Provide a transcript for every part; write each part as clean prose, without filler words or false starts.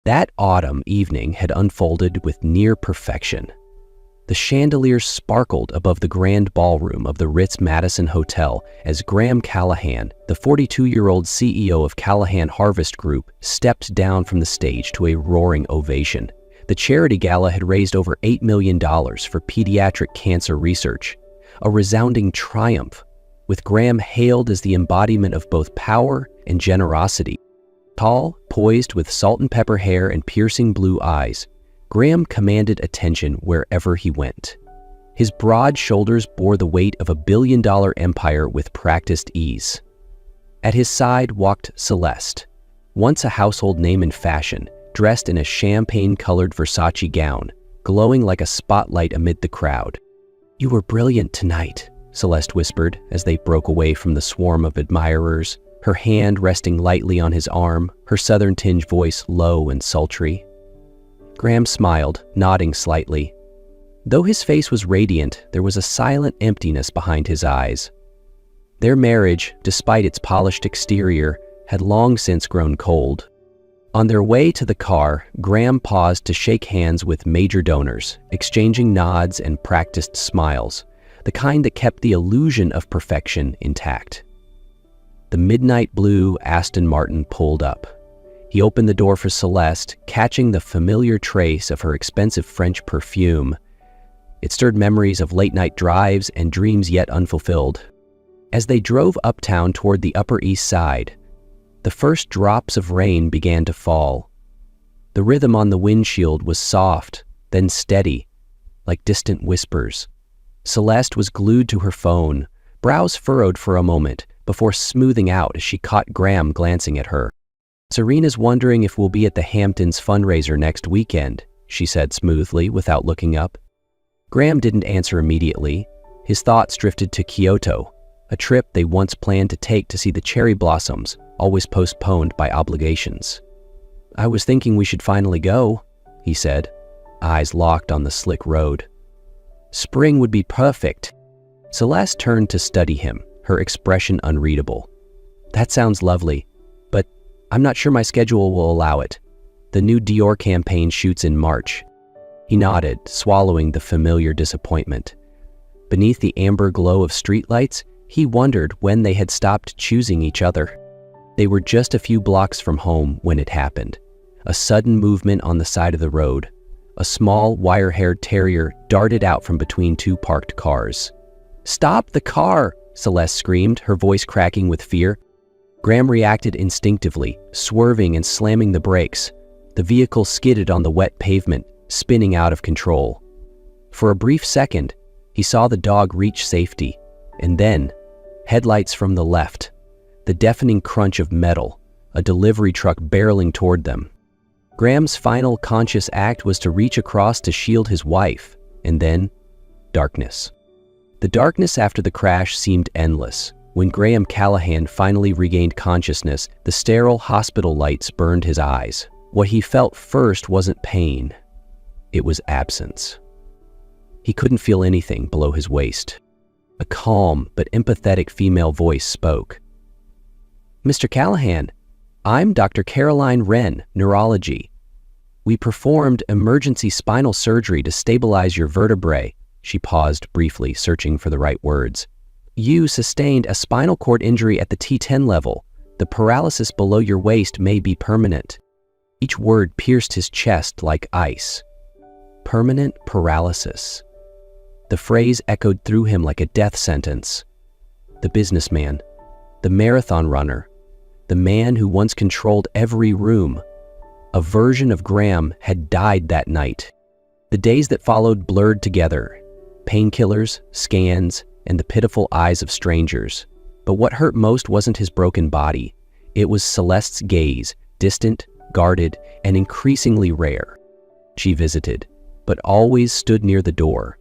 That autumn evening had unfolded with near perfection. The chandeliers sparkled above the grand ballroom of the Ritz-Madison Hotel as Graham Callahan, the 42-year-old CEO of Callahan Harvest Group, stepped down from the stage to a roaring ovation. The charity gala had raised over $8 million for pediatric cancer research, a resounding triumph, with Graham hailed as the embodiment of both power and generosity. Tall, poised with salt and pepper hair and piercing blue eyes, Graham commanded attention wherever he went. His broad shoulders bore the weight of a billion-dollar empire with practiced ease. At his side walked Celeste, once a household name in fashion, dressed in a champagne-colored Versace gown, glowing like a spotlight amid the crowd. "You were brilliant tonight," Celeste whispered as they broke away from the swarm of admirers, her hand resting lightly on his arm, her southern-tinged voice low and sultry. Graham smiled, nodding slightly. Though his face was radiant, there was a silent emptiness behind his eyes. Their marriage, despite its polished exterior, had long since grown cold. On their way to the car, Graham paused to shake hands with major donors, exchanging nods and practiced smiles, the kind that kept the illusion of perfection intact. The midnight blue Aston Martin pulled up. He opened the door for Celeste, catching the familiar trace of her expensive French perfume. It stirred memories of late-night drives and dreams yet unfulfilled. As they drove uptown toward the Upper East Side, the first drops of rain began to fall. The rhythm on the windshield was soft, then steady, like distant whispers. Celeste was glued to her phone, brows furrowed for a moment, before smoothing out as she caught Graham glancing at her. "Serena's wondering if we'll be at the Hamptons fundraiser next weekend," she said smoothly without looking up. Graham didn't answer immediately. His thoughts drifted to Kyoto, a trip they once planned to take to see the cherry blossoms, always postponed by obligations. "I was thinking we should finally go," he said, eyes locked on the slick road. "Spring would be perfect." Celeste turned to study him, her expression unreadable. "That sounds lovely, but I'm not sure my schedule will allow it. The new Dior campaign shoots in March." He nodded, swallowing the familiar disappointment. Beneath the amber glow of streetlights, he wondered when they had stopped choosing each other. They were just a few blocks from home when it happened. A sudden movement on the side of the road. A small, wire-haired terrier darted out from between two parked cars. "Stop the car!" Celeste screamed, her voice cracking with fear. Graham reacted instinctively, swerving and slamming the brakes. The vehicle skidded on the wet pavement, spinning out of control. For a brief second, he saw the dog reach safety, and then, headlights from the left, the deafening crunch of metal, a delivery truck barreling toward them. Graham's final conscious act was to reach across to shield his wife, and then, darkness. The darkness after the crash seemed endless. When Graham Callahan finally regained consciousness, the sterile hospital lights burned his eyes. What he felt first wasn't pain. It was absence. He couldn't feel anything below his waist. A calm but empathetic female voice spoke. "Mr. Callahan, I'm Dr. Caroline Wren, neurology. We performed emergency spinal surgery to stabilize your vertebrae." She paused briefly, searching for the right words. "You sustained a spinal cord injury at the T10 level. The paralysis below your waist may be permanent." Each word pierced his chest like ice. Permanent paralysis. The phrase echoed through him like a death sentence. The businessman, the marathon runner, the man who once controlled every room. A version of Graham had died that night. The days that followed blurred together. Painkillers, scans, and the pitiful eyes of strangers. But what hurt most wasn't his broken body. It was Celeste's gaze, distant, guarded, and increasingly rare. She visited, but always stood near the door.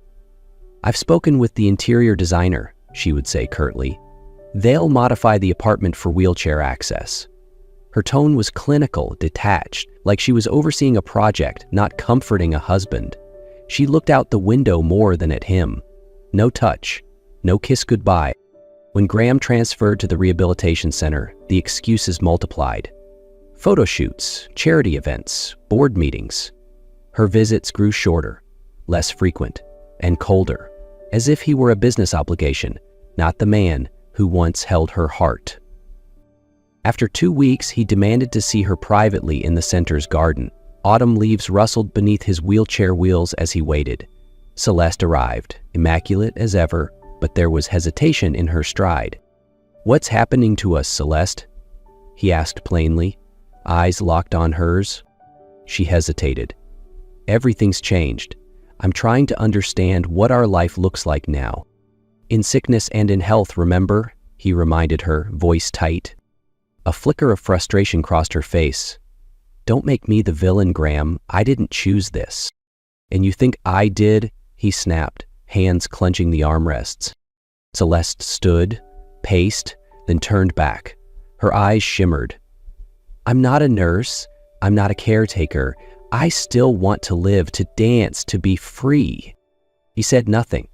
"I've spoken with the interior designer," she would say curtly. "They'll modify the apartment for wheelchair access." Her tone was clinical, detached, like she was overseeing a project, not comforting a husband. She looked out the window more than at him. No touch, no kiss goodbye. When Graham transferred to the rehabilitation center, the excuses multiplied. Photo shoots, charity events, board meetings. Her visits grew shorter, less frequent, and colder, as if he were a business obligation, not the man who once held her heart. After 2 weeks, he demanded to see her privately in the center's garden. Autumn leaves rustled beneath his wheelchair wheels as he waited. Celeste arrived, immaculate as ever, but there was hesitation in her stride. "What's happening to us, Celeste?" he asked plainly, eyes locked on hers. She hesitated. "Everything's changed. I'm trying to understand what our life looks like now. In sickness and in health, remember?" he reminded her, voice tight. A flicker of frustration crossed her face. "Don't make me the villain, Graham. I didn't choose this." "And you think I did?" he snapped, hands clenching the armrests. Celeste stood, paced, then turned back. Her eyes shimmered. "I'm not a nurse. I'm not a caretaker. I still want to live, to dance, to be free." He said nothing.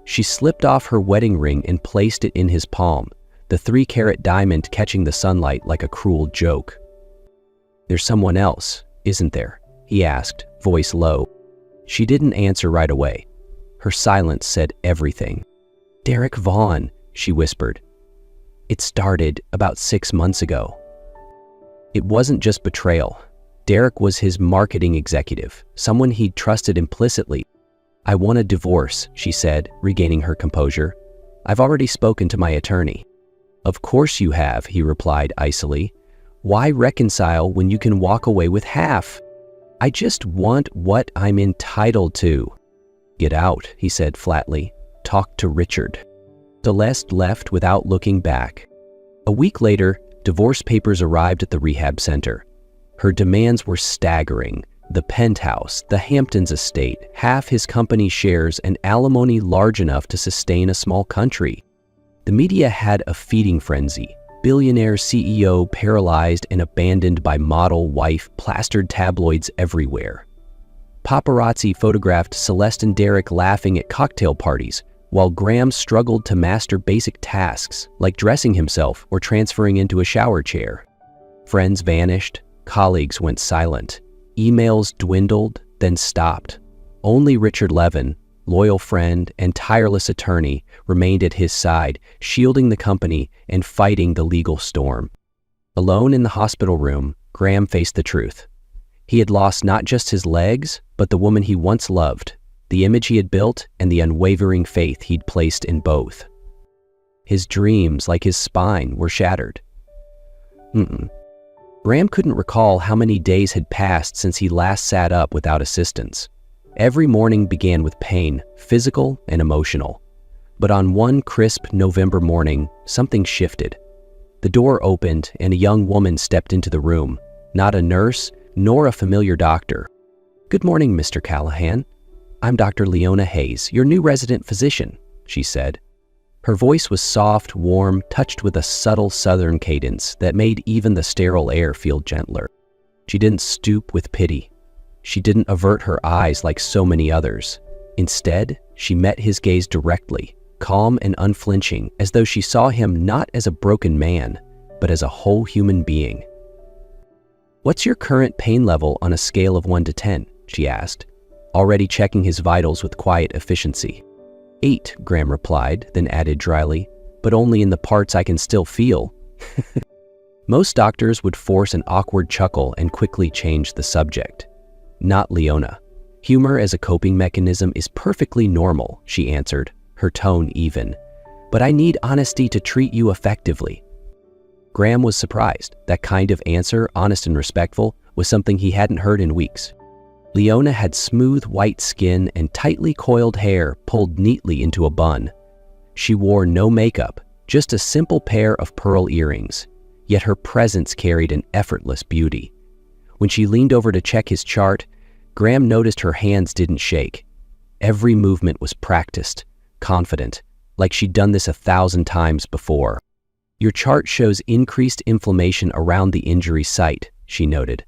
She slipped off her wedding ring and placed it in his palm, the 3-carat diamond catching the sunlight like a cruel joke. "There's someone else, isn't there?" he asked, voice low. She didn't answer right away. Her silence said everything. "Derek Vaughn," she whispered. "It started about 6 months ago." It wasn't just betrayal. Derek was his marketing executive, someone he'd trusted implicitly. "I want a divorce," she said, regaining her composure. "I've already spoken to my attorney." "Of course you have," he replied icily. "Why reconcile when you can walk away with half?" "I just want what I'm entitled to." "Get out," he said flatly. "Talk to Richard." Celeste left without looking back. A week later, divorce papers arrived at the rehab center. Her demands were staggering. The penthouse, the Hamptons estate, half his company shares, and alimony large enough to sustain a small country. The media had a feeding frenzy. Billionaire CEO paralyzed and abandoned by model wife plastered tabloids everywhere. Paparazzi photographed Celeste and Derek laughing at cocktail parties, while Graham struggled to master basic tasks like dressing himself or transferring into a shower chair. Friends vanished, colleagues went silent, emails dwindled, then stopped. Only Richard Levin, loyal friend and tireless attorney, remained at his side, shielding the company and fighting the legal storm. Alone in the hospital room, Graham faced the truth. He had lost not just his legs, but the woman he once loved, the image he had built, and the unwavering faith he'd placed in both. His dreams, like his spine, were shattered. Graham couldn't recall how many days had passed since he last sat up without assistance. Every morning began with pain, physical and emotional. But on one crisp November morning, something shifted. The door opened and a young woman stepped into the room, not a nurse, nor a familiar doctor. "Good morning, Mr. Callahan. I'm Dr. Leona Hayes, your new resident physician," she said. Her voice was soft, warm, touched with a subtle southern cadence that made even the sterile air feel gentler. She didn't stoop with pity. She didn't avert her eyes like so many others. Instead, she met his gaze directly, calm and unflinching, as though she saw him not as a broken man, but as a whole human being. "What's your current pain level on a scale of 1 to 10? She asked, already checking his vitals with quiet efficiency. 8, Graham replied, then added dryly, "but only in the parts I can still feel." Most doctors would force an awkward chuckle and quickly change the subject. Not Leona. "Humor as a coping mechanism is perfectly normal," she answered, her tone even. "But I need honesty to treat you effectively." Graham was surprised. That kind of answer, honest and respectful, was something he hadn't heard in weeks. Leona had smooth white skin and tightly coiled hair pulled neatly into a bun. She wore no makeup, just a simple pair of pearl earrings, yet her presence carried an effortless beauty. When she leaned over to check his chart, Graham noticed her hands didn't shake. Every movement was practiced, confident, like she'd done this 1,000 times before. "Your chart shows increased inflammation around the injury site," she noted.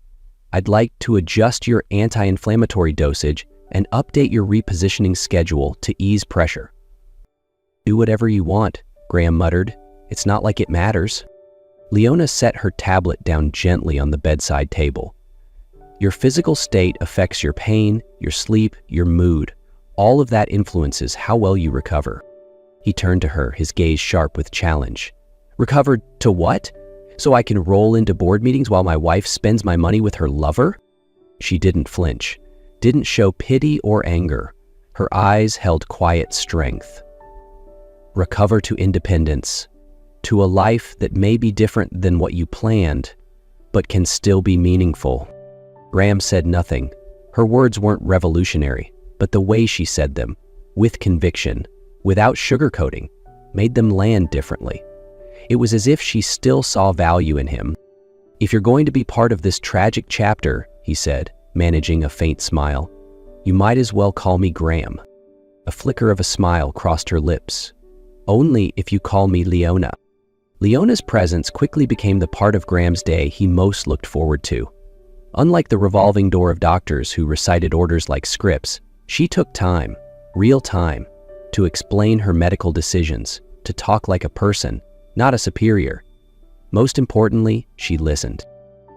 "I'd like to adjust your anti-inflammatory dosage and update your repositioning schedule to ease pressure." "Do whatever you want," Graham muttered. "It's not like it matters." Leona set her tablet down gently on the bedside table. Your physical state affects your pain, your sleep, your mood. All of that influences how well you recover. He turned to her, his gaze sharp with challenge. Recovered to what? So I can roll into board meetings while my wife spends my money with her lover? She didn't flinch, didn't show pity or anger. Her eyes held quiet strength. Recover to independence, to a life that may be different than what you planned, but can still be meaningful. Graham said nothing. Her words weren't revolutionary, but the way she said them, with conviction, without sugarcoating, made them land differently. It was as if she still saw value in him. If you're going to be part of this tragic chapter, he said, managing a faint smile, you might as well call me Graham. A flicker of a smile crossed her lips. Only if you call me Leona. Leona's presence quickly became the part of Graham's day he most looked forward to. Unlike the revolving door of doctors who recited orders like scripts, she took time, real time, to explain her medical decisions, to talk like a person, not a superior. Most importantly, she listened.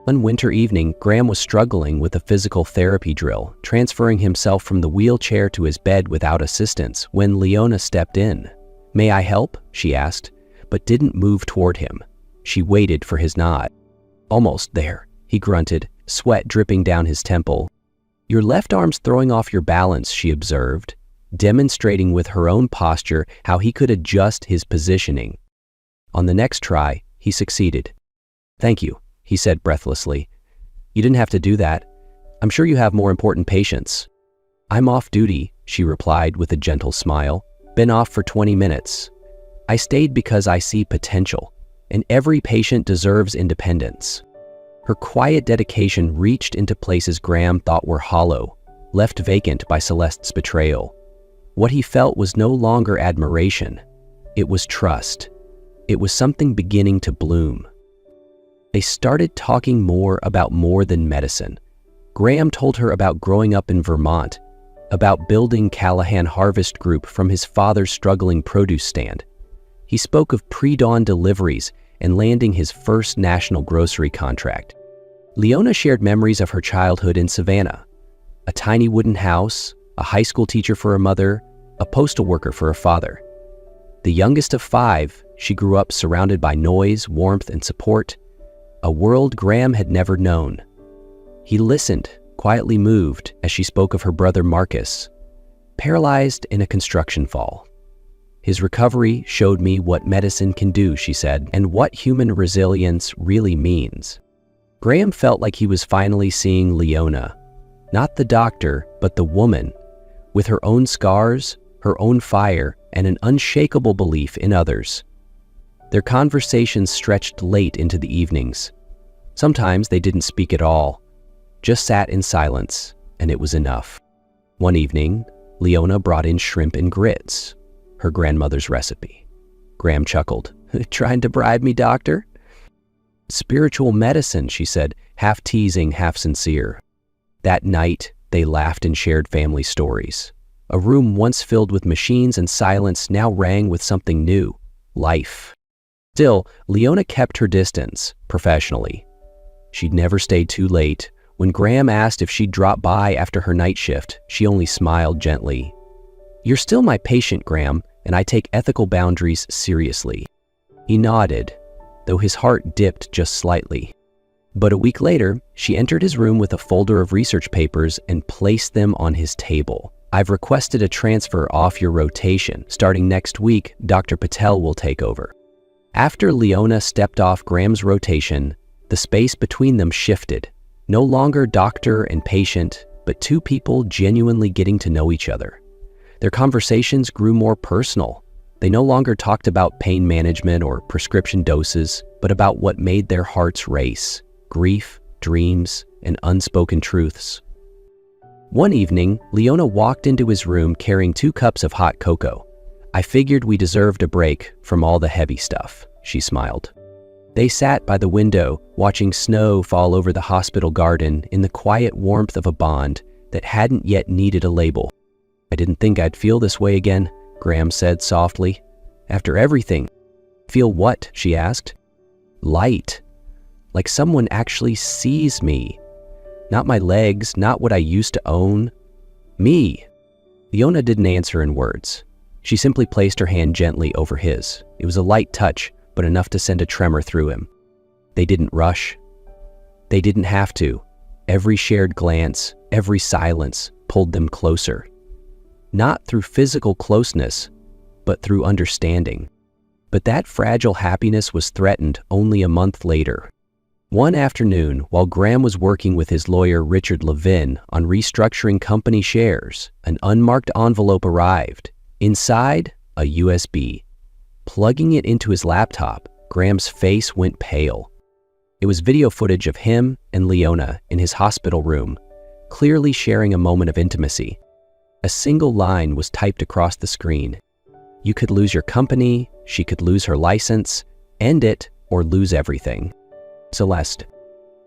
One winter evening, Graham was struggling with a physical therapy drill, transferring himself from the wheelchair to his bed without assistance, when Leona stepped in. "May I help?" she asked, but didn't move toward him. She waited for his nod. "Almost there," he grunted, sweat dripping down his temple. "Your left arm's throwing off your balance," she observed, demonstrating with her own posture how he could adjust his positioning. On the next try, he succeeded. "Thank you," he said breathlessly. "You didn't have to do that. I'm sure you have more important patients." "I'm off duty," she replied with a gentle smile. "Been off for 20 minutes. I stayed because I see potential, and every patient deserves independence." Her quiet dedication reached into places Graham thought were hollow, left vacant by Celeste's betrayal. What he felt was no longer admiration. It was trust. It was something beginning to bloom. They started talking more than medicine. Graham told her about growing up in Vermont, about building Callahan Harvest Group from his father's struggling produce stand. He spoke of pre-dawn deliveries and landing his first national grocery contract. Leona shared memories of her childhood in Savannah. A tiny wooden house, a high school teacher for her mother, a postal worker for her father. The youngest of 5, she grew up surrounded by noise, warmth, and support, a world Graham had never known. He listened, quietly moved, as she spoke of her brother Marcus, paralyzed in a construction fall. "His recovery showed me what medicine can do," she said, "and what human resilience really means." Graham felt like he was finally seeing Leona, not the doctor, but the woman, with her own scars, her own fire, and an unshakable belief in others. Their conversations stretched late into the evenings. Sometimes they didn't speak at all, just sat in silence, and it was enough. One evening, Leona brought in shrimp and grits, her grandmother's recipe. Graham chuckled. "Trying to bribe me, doctor?" "Spiritual medicine," she said, half teasing, half sincere. That night, they laughed and shared family stories. A room once filled with machines and silence now rang with something new, life. Still, Leona kept her distance, professionally. She'd never stayed too late. When Graham asked if she'd drop by after her night shift, she only smiled gently. "You're still my patient, Graham, and I take ethical boundaries seriously." He nodded, though his heart dipped just slightly. But a week later, she entered his room with a folder of research papers and placed them on his table. "I've requested a transfer off your rotation. Starting next week, Dr. Patel will take over." After Leona stepped off Graham's rotation, the space between them shifted. No longer doctor and patient, but two people genuinely getting to know each other. Their conversations grew more personal. They no longer talked about pain management or prescription doses, but about what made their hearts race: grief, dreams, and unspoken truths. One evening, Leona walked into his room carrying 2 cups of hot cocoa. "I figured we deserved a break from all the heavy stuff," she smiled. They sat by the window, watching snow fall over the hospital garden in the quiet warmth of a bond that hadn't yet needed a label. "I didn't think I'd feel this way again," Graham said softly. "After everything." "Feel what?" she asked. Light. Like someone actually sees me. Not my legs, not what I used to own. Me. Leona didn't answer in words. She simply placed her hand gently over his. It was a light touch, but enough to send a tremor through him. They didn't rush. They didn't have to. Every shared glance, every silence pulled them closer. Not through physical closeness, but through understanding. But that fragile happiness was threatened only a month later. One afternoon, while Graham was working with his lawyer Richard Levin on restructuring company shares, an unmarked envelope arrived. Inside, a USB. Plugging it into his laptop, Graham's face went pale. It was video footage of him and Leona in his hospital room, clearly sharing a moment of intimacy. A single line was typed across the screen. You could lose your company, she could lose her license, end it, or lose everything. Celeste.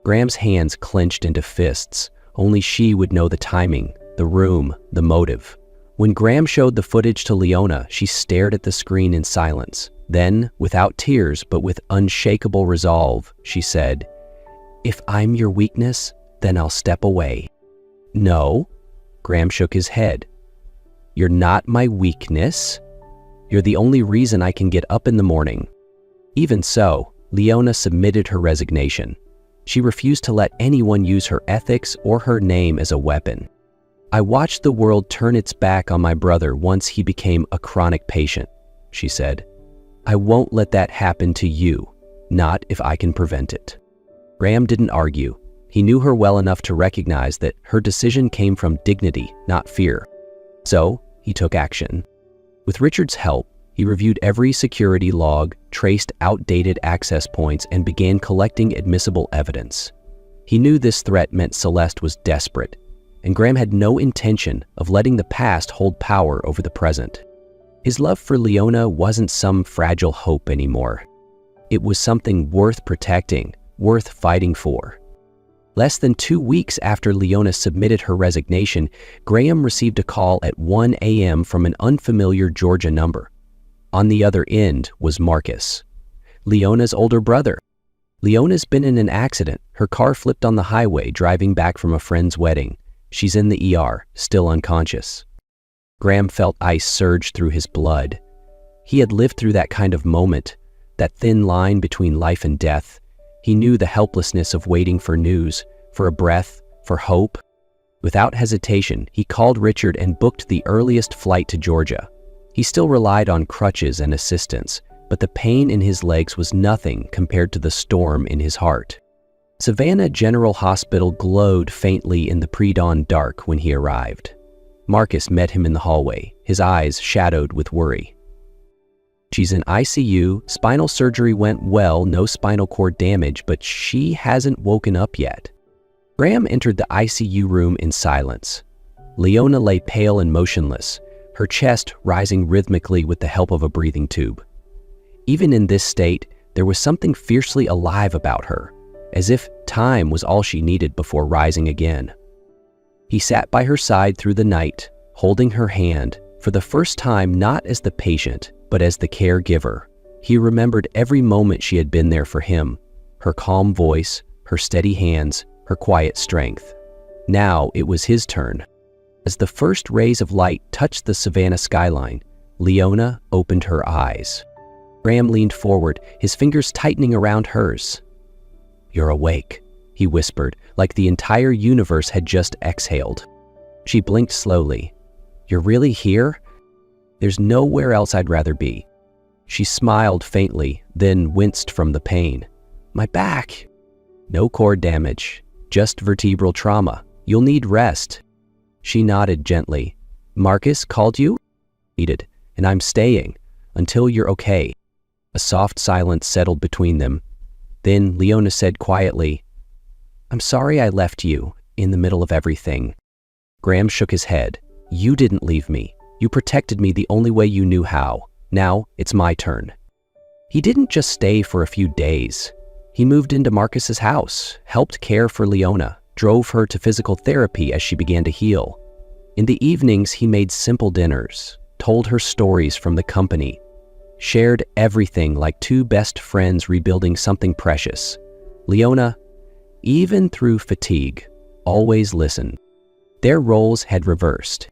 Graham's hands clenched into fists. Only she would know the timing, the room, the motive. When Graham showed the footage to Leona, she stared at the screen in silence. Then, without tears but with unshakable resolve, she said, "If I'm your weakness, then I'll step away." "No." Graham shook his head. "You're not my weakness. You're the only reason I can get up in the morning." Even so, Leona submitted her resignation. She refused to let anyone use her ethics or her name as a weapon. "I watched the world turn its back on my brother once he became a chronic patient," she said. "I won't let that happen to you, not if I can prevent it." Graham didn't argue. He knew her well enough to recognize that her decision came from dignity, not fear. So, he took action. With Richard's help, he reviewed every security log, traced outdated access points, and began collecting admissible evidence. He knew this threat meant Celeste was desperate, and Graham had no intention of letting the past hold power over the present. His love for Leona wasn't some fragile hope anymore. It was something worth protecting, worth fighting for. Less than 2 weeks after Leona submitted her resignation, Graham received a call at 1 a.m. from an unfamiliar Georgia number. On the other end was Marcus, Leona's older brother. Leona's been in an accident. Her car flipped on the highway driving back from a friend's wedding. She's in the ER, still unconscious. Graham felt ice surge through his blood. He had lived through that kind of moment, that thin line between life and death. He knew the helplessness of waiting for news, for a breath, for hope. Without hesitation, he called Richard and booked the earliest flight to Georgia. He still relied on crutches and assistance, but the pain in his legs was nothing compared to the storm in his heart. Savannah General Hospital glowed faintly in the pre-dawn dark when he arrived. Marcus met him in the hallway, his eyes shadowed with worry. "She's in ICU, spinal surgery went well, no spinal cord damage, but she hasn't woken up yet." Graham entered the ICU room in silence. Leona lay pale and motionless, her chest rising rhythmically with the help of a breathing tube. Even in this state, there was something fiercely alive about her, as if time was all she needed before rising again. He sat by her side through the night, holding her hand, for the first time not as the patient, but as the caregiver. He remembered every moment she had been there for him, her calm voice, her steady hands, her quiet strength. Now it was his turn. As the first rays of light touched the Savannah skyline, Leona opened her eyes. Graham leaned forward, his fingers tightening around hers. "You're awake," he whispered, like the entire universe had just exhaled. She blinked slowly. "You're really here? There's nowhere else I'd rather be." She smiled faintly, then winced from the pain. "My back." "No cord damage, just vertebral trauma. You'll need rest." She nodded gently. "Marcus called you?" "Needed, and I'm staying, until you're okay." A soft silence settled between them. Then Leona said quietly, "I'm sorry I left you, in the middle of everything." Graham shook his head. "You didn't leave me. You protected me the only way you knew how. Now it's my turn." He didn't just stay for a few days. He moved into Marcus's house, helped care for Leona, drove her to physical therapy as she began to heal. In the evenings, he made simple dinners, told her stories from the company. shared everything like two best friends rebuilding something precious. Leona, even through fatigue, always listened. Their roles had reversed.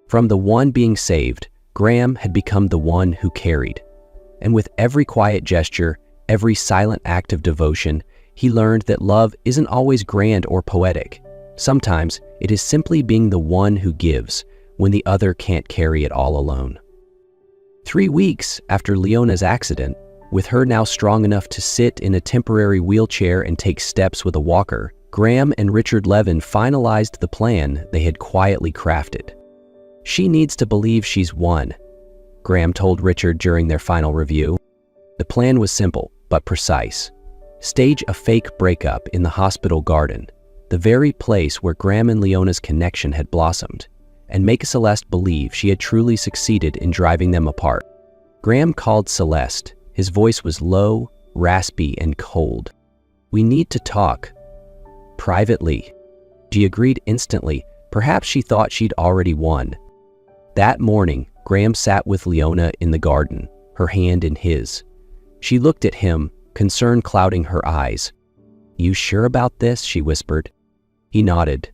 From the one being saved, Graham had become the one who carried. And with every quiet gesture, every silent act of devotion, he learned that love isn't always grand or poetic. Sometimes it is simply being the one who gives when the other can't carry it all alone. 3 weeks after Leona's accident, with her now strong enough to sit in a temporary wheelchair and take steps with a walker, Graham and Richard Levin finalized the plan they had quietly crafted. "She needs to believe she's won," Graham told Richard during their final review. The plan was simple but precise. Stage a fake breakup in the hospital garden, the very place where Graham and Leona's connection had blossomed, and make Celeste believe she had truly succeeded in driving them apart. Graham called Celeste. His voice was low, raspy, and cold. "We need to talk. Privately." She agreed instantly. Perhaps she thought she'd already won. That morning, Graham sat with Leona in the garden, her hand in his. She looked at him, concern clouding her eyes. "You sure about this?" she whispered. He nodded.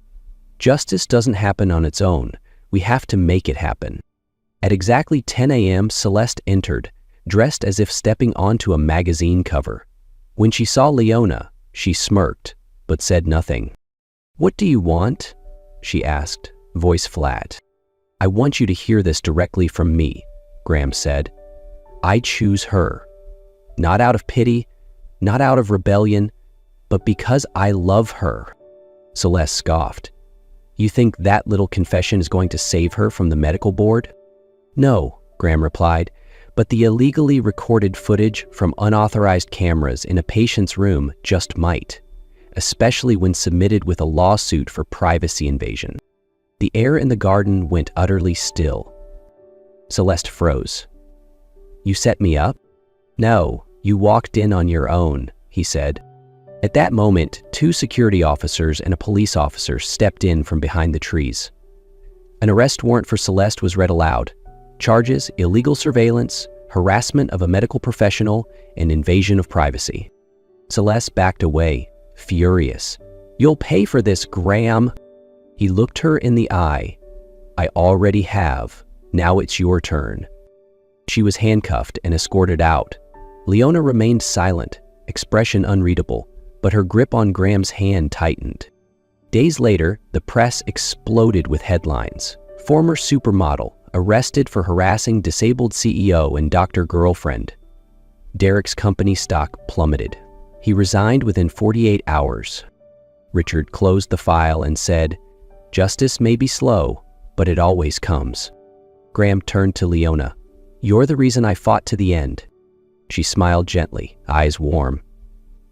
"Justice doesn't happen on its own. We have to make it happen." At exactly 10 a.m., Celeste entered, dressed as if stepping onto a magazine cover. When she saw Leona, she smirked, but said nothing. "What do you want?" she asked, voice flat. "I want you to hear this directly from me," Graham said. "I choose her. Not out of pity, not out of rebellion, but because I love her." Celeste scoffed. "You think that little confession is going to save her from the medical board?" "No," Graham replied, "but the illegally recorded footage from unauthorized cameras in a patient's room just might, especially when submitted with a lawsuit for privacy invasion." The air in the garden went utterly still. Celeste froze. "You set me up?" "No, you walked in on your own," he said. At that moment, 2 security officers and a police officer stepped in from behind the trees. An arrest warrant for Celeste was read aloud. Charges: illegal surveillance, harassment of a medical professional, and invasion of privacy. Celeste backed away, furious. "You'll pay for this, Graham." He looked her in the eye. "I already have. Now it's your turn." She was handcuffed and escorted out. Leona remained silent, expression unreadable, but her grip on Graham's hand tightened. Days later, the press exploded with headlines. Former supermodel arrested for harassing disabled CEO and doctor girlfriend. Derek's company stock plummeted. He resigned within 48 hours. Richard closed the file and said, "Justice may be slow, but it always comes." Graham turned to Leona. "You're the reason I fought to the end." She smiled gently, eyes warm.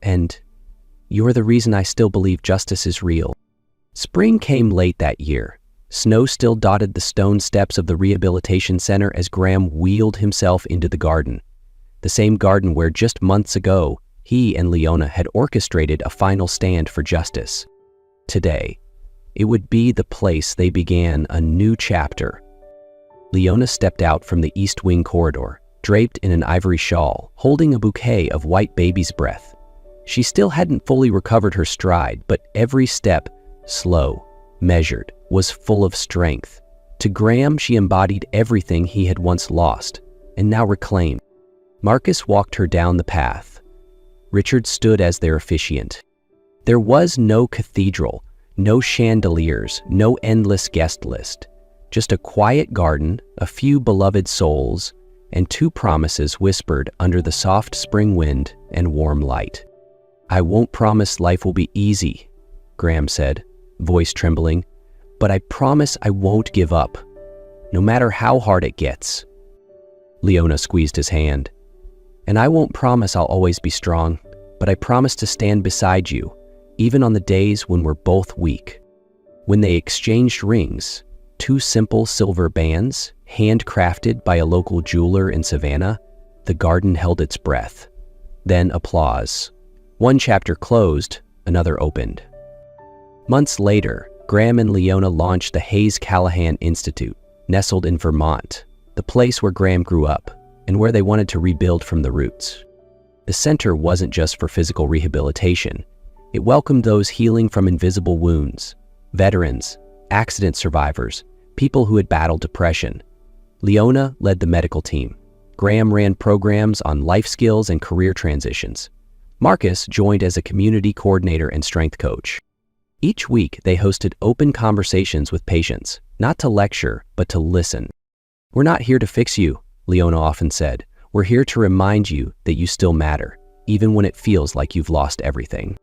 "And you're the reason I still believe justice is real." Spring came late that year. Snow still dotted the stone steps of the rehabilitation center as Graham wheeled himself into the garden. The same garden where just months ago, he and Leona had orchestrated a final stand for justice. Today, it would be the place they began a new chapter. Leona stepped out from the East Wing corridor, draped in an ivory shawl, holding a bouquet of white baby's breath. She still hadn't fully recovered her stride, but every step, slow, measured, was full of strength. To Graham, she embodied everything he had once lost, and now reclaimed. Marcus walked her down the path. Richard stood as their officiant. There was no cathedral, no chandeliers, no endless guest list. Just a quiet garden, a few beloved souls, and 2 promises whispered under the soft spring wind and warm light. "I won't promise life will be easy," Graham said, voice trembling, "but I promise I won't give up, no matter how hard it gets." Leona squeezed his hand. "And I won't promise I'll always be strong, but I promise to stand beside you, even on the days when we're both weak." When they exchanged rings, 2 simple silver bands, handcrafted by a local jeweler in Savannah, the garden held its breath. Then applause. One chapter closed, another opened. Months later, Graham and Leona launched the Hayes Callahan Institute, nestled in Vermont, the place where Graham grew up. and where they wanted to rebuild from the roots. The center wasn't just for physical rehabilitation. It welcomed those healing from invisible wounds, veterans, accident survivors, people who had battled depression. Leona led the medical team. Graham ran programs on life skills and career transitions. Marcus joined as a community coordinator and strength coach. Each week, they hosted open conversations with patients, not to lecture, but to listen. "We're not here to fix you," Leona often said. "We're here to remind you that you still matter, even when it feels like you've lost everything."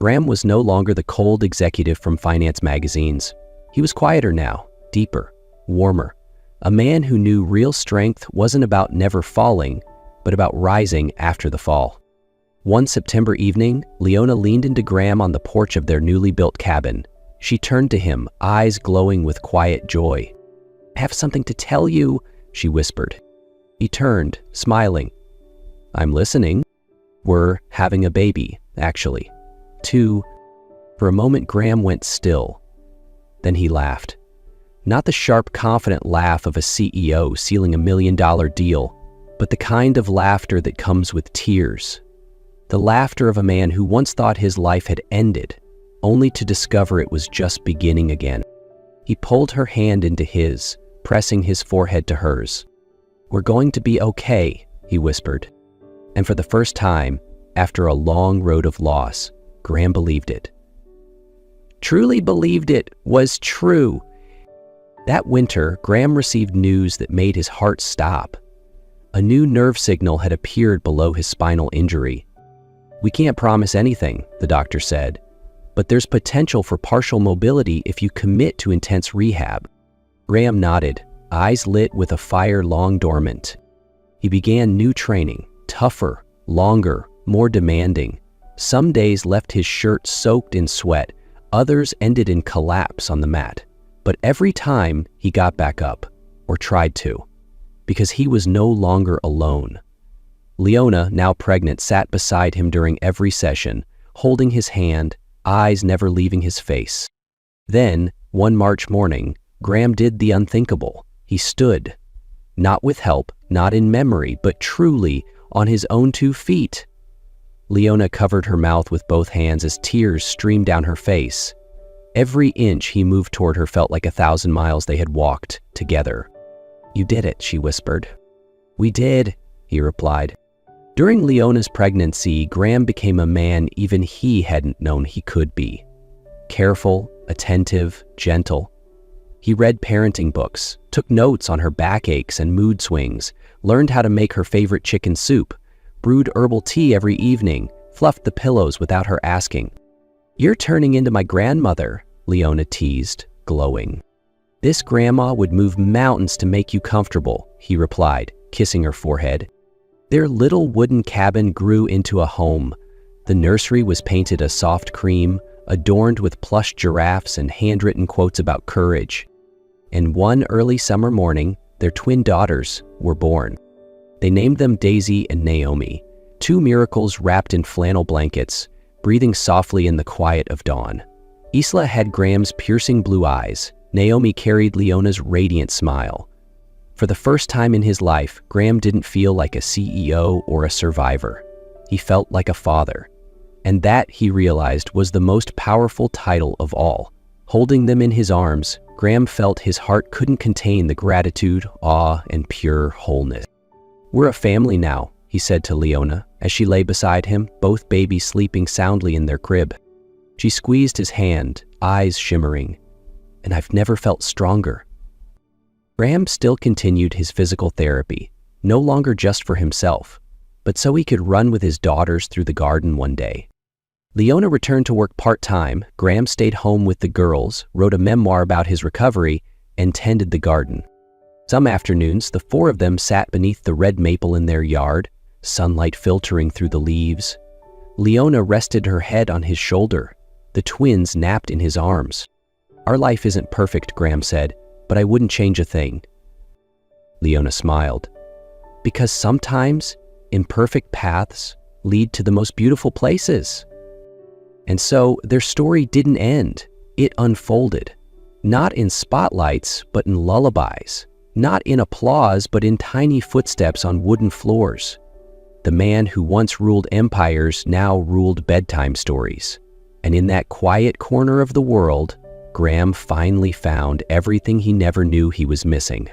Graham was no longer the cold executive from finance magazines. He was quieter now, deeper, warmer. A man who knew real strength wasn't about never falling, but about rising after the fall. One September evening, Leona leaned into Graham on the porch of their newly built cabin. She turned to him, eyes glowing with quiet joy. "I have something to tell you," she whispered. He turned, smiling. "I'm listening." "We're having a baby, actually. 2. For a moment, Graham went still. Then he laughed. Not the sharp, confident laugh of a CEO sealing $1 million deal, but the kind of laughter that comes with tears. The laughter of a man who once thought his life had ended, only to discover it was just beginning again. He pulled her hand into his, pressing his forehead to hers. "We're going to be okay," he whispered. And for the first time, after a long road of loss, Graham believed it. Truly believed it was true. That winter, Graham received news that made his heart stop. A new nerve signal had appeared below his spinal injury. "We can't promise anything," the doctor said, "but there's potential for partial mobility if you commit to intense rehab." Graham nodded, eyes lit with a fire long dormant. He began new training, tougher, longer, more demanding. Some days left his shirt soaked in sweat, others ended in collapse on the mat. But every time he got back up, or tried to, because he was no longer alone. Leona, now pregnant, sat beside him during every session, holding his hand, eyes never leaving his face. Then, one March morning, Graham did the unthinkable. He stood, not with help, not in memory, but truly on his own 2 feet. Leona covered her mouth with both hands as tears streamed down her face. Every inch he moved toward her felt like 1,000 miles they had walked together. "You did it," she whispered. "We did," he replied. During Leona's pregnancy, Graham became a man even he hadn't known he could be. Careful, attentive, gentle. He read parenting books, took notes on her backaches and mood swings, learned how to make her favorite chicken soup, brewed herbal tea every evening, fluffed the pillows without her asking. "You're turning into my grandmother," Leona teased, glowing. "This grandma would move mountains to make you comfortable," he replied, kissing her forehead. Their little wooden cabin grew into a home. The nursery was painted a soft cream, adorned with plush giraffes and handwritten quotes about courage. And one early summer morning, their twin daughters were born. They named them Daisy and Naomi, 2 miracles wrapped in flannel blankets, breathing softly in the quiet of dawn. Isla had Graham's piercing blue eyes. Naomi carried Leona's radiant smile. For the first time in his life, Graham didn't feel like a CEO or a survivor. He felt like a father. And that, he realized, was the most powerful title of all. Holding them in his arms, Graham felt his heart couldn't contain the gratitude, awe, and pure wholeness. "We're a family now," he said to Leona, as she lay beside him, both babies sleeping soundly in their crib. She squeezed his hand, eyes shimmering. "And I've never felt stronger." Graham still continued his physical therapy, no longer just for himself, but so he could run with his daughters through the garden one day. Leona returned to work part-time. Graham stayed home with the girls, wrote a memoir about his recovery, and tended the garden. Some afternoons, the 4 of them sat beneath the red maple in their yard, sunlight filtering through the leaves. Leona rested her head on his shoulder. The twins napped in his arms. "Our life isn't perfect," Graham said, "but I wouldn't change a thing." Leona smiled. "Because sometimes imperfect paths lead to the most beautiful places." And so their story didn't end. It unfolded, not in spotlights, but in lullabies, not in applause but in tiny footsteps on wooden floors. The man who once ruled empires now ruled bedtime stories. And in that quiet corner of the world, Graham finally found everything he never knew he was missing.